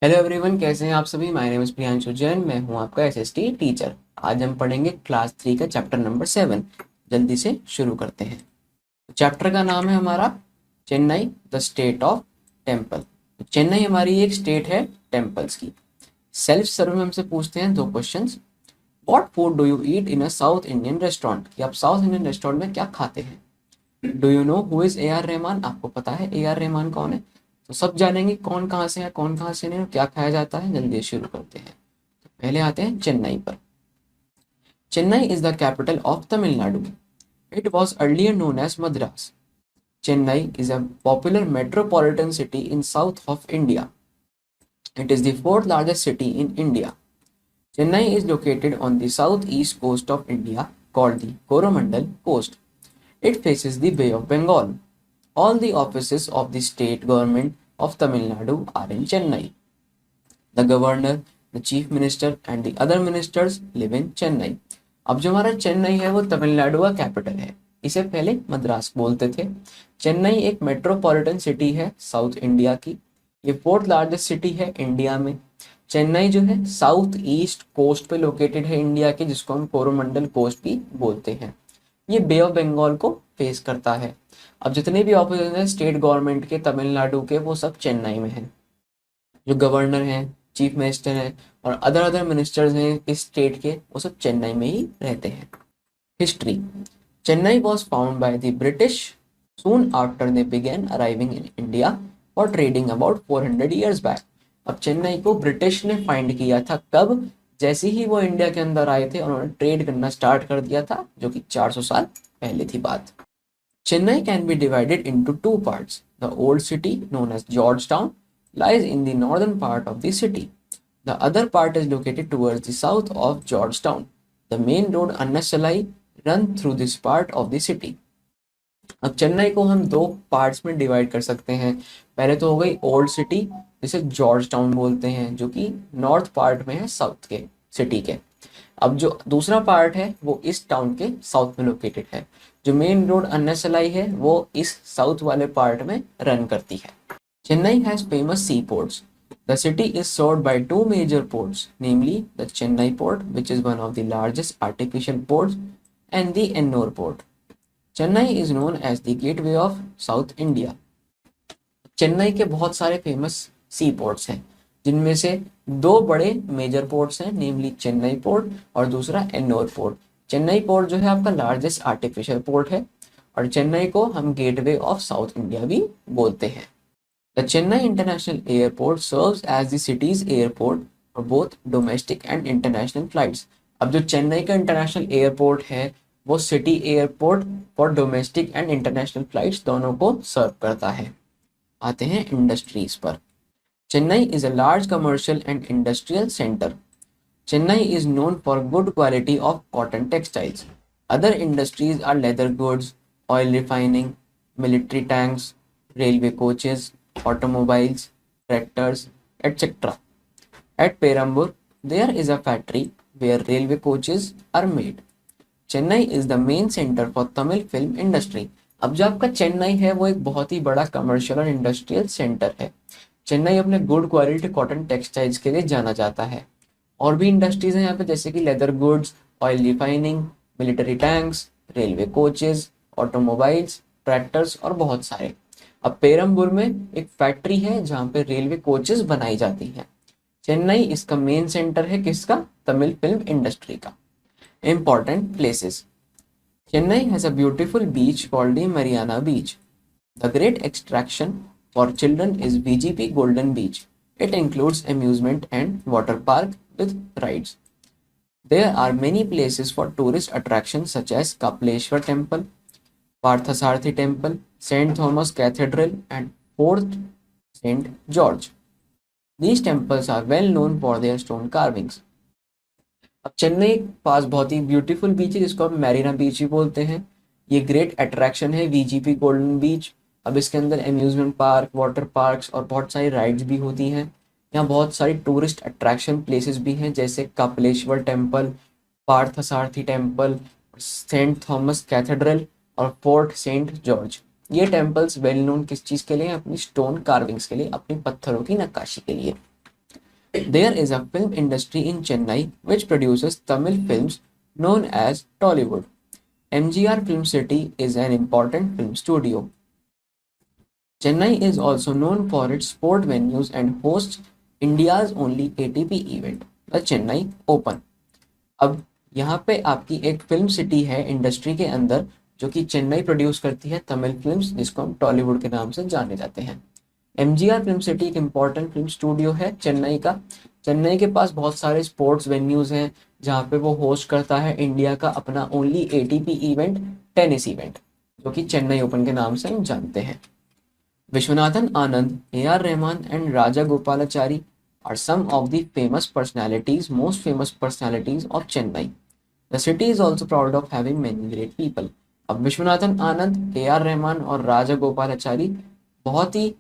Hello everyone, कैसे हैं आप सभी। My name is Priyanshu Jain. मैं हूं आपका एसएसटी टीचर। आज हम पढ़ेंगे क्लास 3 का चैप्टर नंबर 7। जल्दी से शुरू करते हैं। चैप्टर का नाम है हमारा Chennai the state of temple. Chennai हमारी एक स्टेट है टेम्पल्स की। सेल्फ सर्वे में हमसे पूछते हैं दो questions. What food do you eat in a south Indian restaurant, कि आप साउथ इंडियन रेस्टोरेंट में क्या खाते हैं। Do you know who is A R Rahman, आपको पता है ए आर रहमान कौन है। तो सब जानेंगे कौन कहाँ से है, कौन कहाँ से नहीं, और क्या खाया जाता है। जल्दी शुरू करते हैं। पहले आते हैं चेन्नई पर। Chennai is the capital of Tamil Nadu. It was earlier known as Madras. Chennai is a popular metropolitan city in south of India. It is the fourth largest city in India. Chennai is located on the southeast coast of India called the Coromandel Coast. It faces the Bay of Bengal. All the offices of the state government of Tamil Nadu are in Chennai. The governor, the chief minister and the other ministers live in Chennai. अब जो हमारा चेन्नई है वो तमिलनाडु का capital है। इसे पहले मद्रास बोलते थे। चेन्नई एक मेट्रोपॉलिटन सिटी है साउथ इंडिया की। ये फोर्थ लार्जेस्ट सिटी है इंडिया में। चेन्नई जो है साउथ ईस्ट कोस्ट पे लोकेटेड है इंडिया के, जिसको हम कोरोमंडल कोस्ट भी बोलते हैं। ये बे ऑफ बंगाल को फेस करता है। अब जितने भी ऑफिस हैं स्टेट गवर्नमेंट के तमिलनाडु के, वो सब चेन्नई में हैं। जो गवर्नर हैं, चीफ मिनिस्टर हैं और अदर अदर मिनिस्टर्स हैं इस स्टेट के, वो सब चेन्नई में ही रहते हैं। History. Chennai was found by the British soon after they began arriving in India for trading about 400 years back. अब चेन्नई को ब्रिटिश ने फाइंड किया था कब, जैसे ही वो इंडिया के अंदर आए थे और उन्होंने ट्रेड करना स्टार्ट कर दिया था, जो कि 400 साल पहले थी बात। Chennai can be divided into two parts. The old city, known as Georgetown, lies in the northern part of the city. The other part is located towards the south of Georgetown. The main road Annasalai run through this part of the city. अब चेन्नई को हम दो parts में divide कर सकते हैं। पहले तो हो गई ओल्ड सिटी, जिसे जॉर्ज टाउन बोलते हैं, जो कि नॉर्थ पार्ट में है साउथ के सिटी के। अब जो दूसरा पार्ट है वो इस टाउन के साउथ में लोकेटेड है। जो मेन रोड अन्नासलाई है वो इस साउथ वाले पार्ट में रन करती है। Chennai has famous sea ports. The city is served by two major ports, namely the Chennai port which is one of the largest artificial ports and the Ennore port. Chennai is known as the gateway of South India. Chennai के बहुत सारे famous sea ports हैं, जिनमें से दो बड़े major ports हैं, नेमली Chennai port और दूसरा एन्नोर पोर्ट। चेन्नई पोर्ट जो है आपका लार्जेस्ट आर्टिफिशियल पोर्ट है, और चेन्नई को हम गेटवे ऑफ साउथ इंडिया भी बोलते हैं। The Chennai international airport serves as the city's airport for both domestic and international flights. अब जो चेन्नई का इंटरनेशनल एयरपोर्ट है वो city airport for domestic and international flights दोनों को सर्व करता है। आते हैं इंडस्ट्रीज पर। Chennai is a large commercial and industrial centre. Chennai is known for good quality of cotton textiles. Other industries are leather goods, oil refining, military tanks, railway coaches, automobiles, tractors, etc. At Perambur, there is a factory where railway coaches are made. Chennai is the main centre for Tamil film industry. अब जो आपका चेन्नई है वो एक बहुत ही बड़ा commercial और industrial centre है। चेन्नई अपने गुड क्वालिटी कॉटन टेक्सटाइल्स के लिए जाना जाता है। और भी इंडस्ट्रीज हैं यहाँ पे, जैसे कि leather goods, oil refining, military tanks, railway coaches, automobiles, tractors और बहुत सारे। अब पेरम्बूर में एक फैक्ट्री है जहाँ पे रेलवे कोचेज बनाई जाती हैं। चेन्नई इसका मेन सेंटर है किसका, तमिल फिल्म इंडस्ट्री का। Important places. Chennai has a beautiful beach called the Mariana Beach. The great attraction for children is VGP Golden Beach. It includes amusement and water park with rides. There are many places for tourist attractions such as Kapaleshwar Temple, Parthasarathi Temple, St. Thomas Cathedral and Fort St. George. These temples are well known for their stone carvings. अब चेन्नई के पास बहुत ही beautiful बीच है जिसको हम मैरीना बीच ही बोलते हैं। ये great attraction है वीजीपी गोल्डन बीच। अब इसके अंदर एम्यूजमेंट पार्क, वाटर पार्क्स और बहुत सारी राइड्स भी होती हैं। यहाँ बहुत सारी टूरिस्ट अट्रैक्शन प्लेसेस भी हैं, जैसे Kapileshwar temple, Parthasarathy temple, Saint Thomas cathedral और फोर्ट सेंट जॉर्ज। ये टेम्पल्स वेल नोन किस चीज़ के लिए, अपनी स्टोन कार्विंग्स के लिए, अपनी पत्थरों की नक्काशी के लिए। There is a film industry in Chennai which produces Tamil films known as Tollywood. MGR Film City is an important film studio. Chennai is also known for its sport venues and hosts India's only ATP event, the Chennai Open. अब यहाँ पे आपकी एक film city है industry के अंदर जो कि चेन्नई प्रोड्यूस करती है तमिल फिल्म्स जिसको हम टॉलीवुड के नाम से जाने जाते हैं। एमजीआर फिल्म सिटी एक इम्पॉर्टेंट फिल्म स्टूडियो है चेन्नई का। चेन्नई के पास बहुत सारे स्पोर्ट्स वेन्यूज़ हैं जहाँ पे वो होस्ट करता है इंडिया का अपना only ATP event, tennis event, जो कि चेन्नई ओपन के नाम से हम जानते हैं। Viswanathan Anand, AR Rahman and Raja Gopalachari are some of the most famous personalities of Chennai. The city is also proud of having many great people. अब विश्वनाथन आनंद, AR रहमान और राजा गोपालाचारी बहुत ही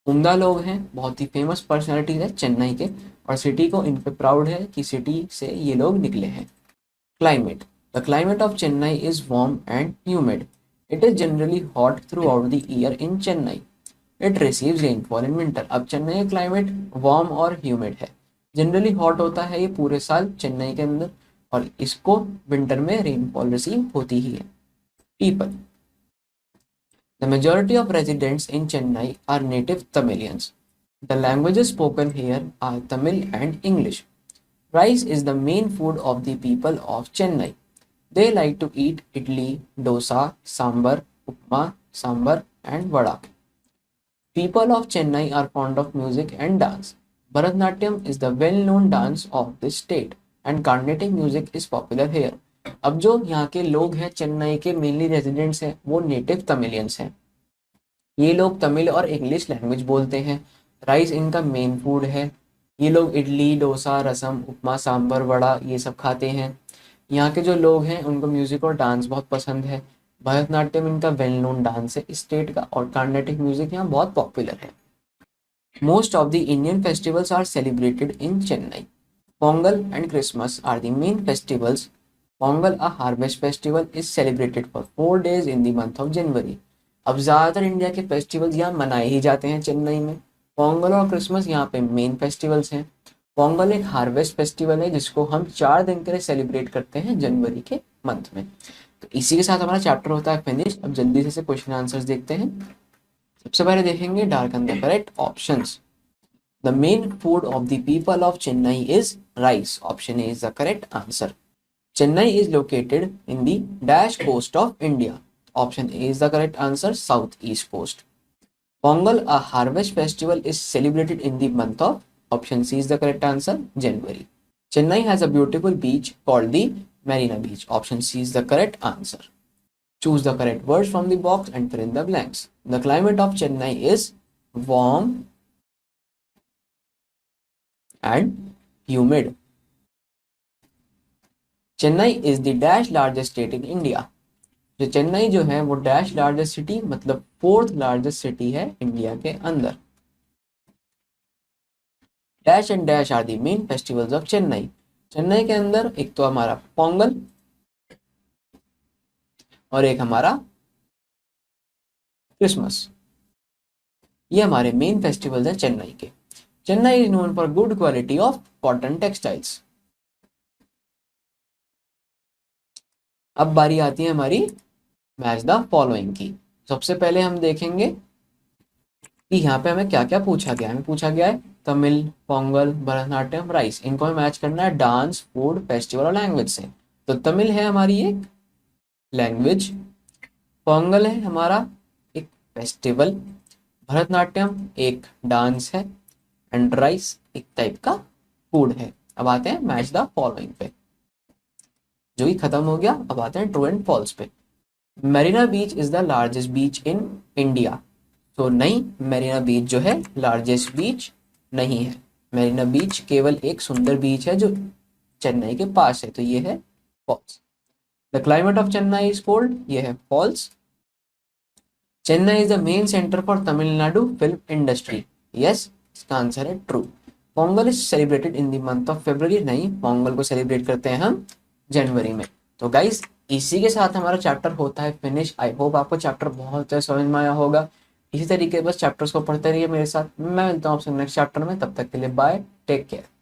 उम्दा लोग हैं, बहुत ही फेमस पर्सनालिटीज है चेन्नई के, और सिटी को इन पे प्राउड है कि सिटी से ये लोग निकले हैं। Climate. The climate of Chennai is warm and humid. It is generally hot through out the year in Chennai. It receives rainfall in winter. अब चेन्नई का क्लाइमेट वार्म और ह्यूमिड है, जनरली हॉट होता है ये पूरे साल चेन्नई के अंदर, और इसको विंटर में रेनफॉल रिसीव होती ही है। People. The majority of residents in Chennai are native Tamilians. The languages spoken here are Tamil and English. Rice is the main food of the people of Chennai. They like to eat idli, dosa, sambar, upma, sambar and vada. People of Chennai are fond of music and dance. Bharatnatyam is the well-known dance of this state and Carnatic music is popular here. अब जो यहाँ के लोग हैं चेन्नई के mainly residents हैं वो native Tamilians हैं। ये लोग तमिल और इंग्लिश लैंग्वेज बोलते हैं। राइस इनका मेन फूड है। ये लोग इडली, डोसा, रसम, उपमा, सांभर, वड़ा ये सब खाते हैं। यहाँ के जो लोग हैं उनको म्यूजिक और डांस बहुत पसंद है। भरतनाट्यम इनका वेल नोन डांस है इस स्टेट का, और कार्नेटिक म्यूजिक यहाँ बहुत पॉपुलर है। Most of the Indian festivals are celebrated in Chennai. Pongal and Christmas are the main festivals. Pongal, a harvest festival, is celebrated for 4 days in the month of January. अब ज़्यादातर India के फेस्टिवल्स यहाँ मनाए ही जाते हैं चेन्नई में। पोंगल और क्रिसमस यहाँ पे मेन फेस्टिवल्स हैं। पोंगल एक हार्वेस्ट फेस्टिवल है जिसको हम 4 दिन के लिए सेलिब्रेट करते हैं जनवरी के मंथ में। तो इसी के साथ हमारा चैप्टर होता है फिनिश। अब जल्दी से क्वेश्चन आंसर्स देखते हैं। सबसे पहले देखेंगे darken the correct options. The main food of the people of Chennai is rice. Option A is the correct answer. Chennai is located in the dash coast of India. Option A is the correct answer, south east coast. Pongal, a harvest festival, is celebrated in the month of, option C is the correct answer, January. Chennai has a beautiful beach called the Marina Beach. Option C is the correct answer. Choose the correct words from the box and fill in the blanks. The climate of Chennai is warm and humid. Chennai is the dash largest state in India. जो चेन्नई जो है वो dash largest city मतलब 4th largest city है India के अंदर। Dash and dash are the main festivals of Chennai. Chennai के अंदर एक तो हमारा पोंगल और एक हमारा क्रिसमस, ये हमारे मेन फेस्टिवल्स हैं चेन्नई के. Chennai is known for good quality of cotton textiles. अब बारी आती है हमारी मैच द फॉलोइंग की. सबसे पहले हम देखेंगे कि यहाँ पे हमें क्या क्या पूछा गया है. हमें पूछा गया है तमिल, पोंगल, भरतनाट्यम, राइस, इनको हमें मैच करना है डांस, फूड, फेस्टिवल और लैंग्वेज से. तो तमिल है हमारी एक लैंग्वेज, पोंगल है हमारा एक फेस्टिवल, भरतनाट्यम एक डांस है, एंड राइस एक टाइप का फूड है. अब आते हैं मैच द फॉलोइंग पे, जो ही खत्म हो गया. अब आते हैं ट्रू एंड फॉल्स पे. Mirena beach is the largest beach in India. तो नहीं, मेरीना बीच जो है लार्जेस्ट बीच नहीं है. मेरीना बीच केवल एक सुंदर बीच है जो चेन्नई के पास है, तो ये है false. The climate of Chennai is cold, ये है false. Chennai is the main centre for Tamil Nadu film industry, yes, इसका आंसर है true. Pongal is celebrated in the month of February, नहीं, पोंगल को सेलिब्रेट करते हैं हम जनवरी में. तो गाइस इसी के साथ हमारा चैप्टर होता है फिनिश. आई होप आपको चैप्टर बहुत समझ में आया होगा. इसी तरीके बस चैप्टर्स को पढ़ते रहिए मेरे साथ. मैं मिलता हूँ आपसे नेक्स्ट चैप्टर में. तब तक के लिए बाय. Take care.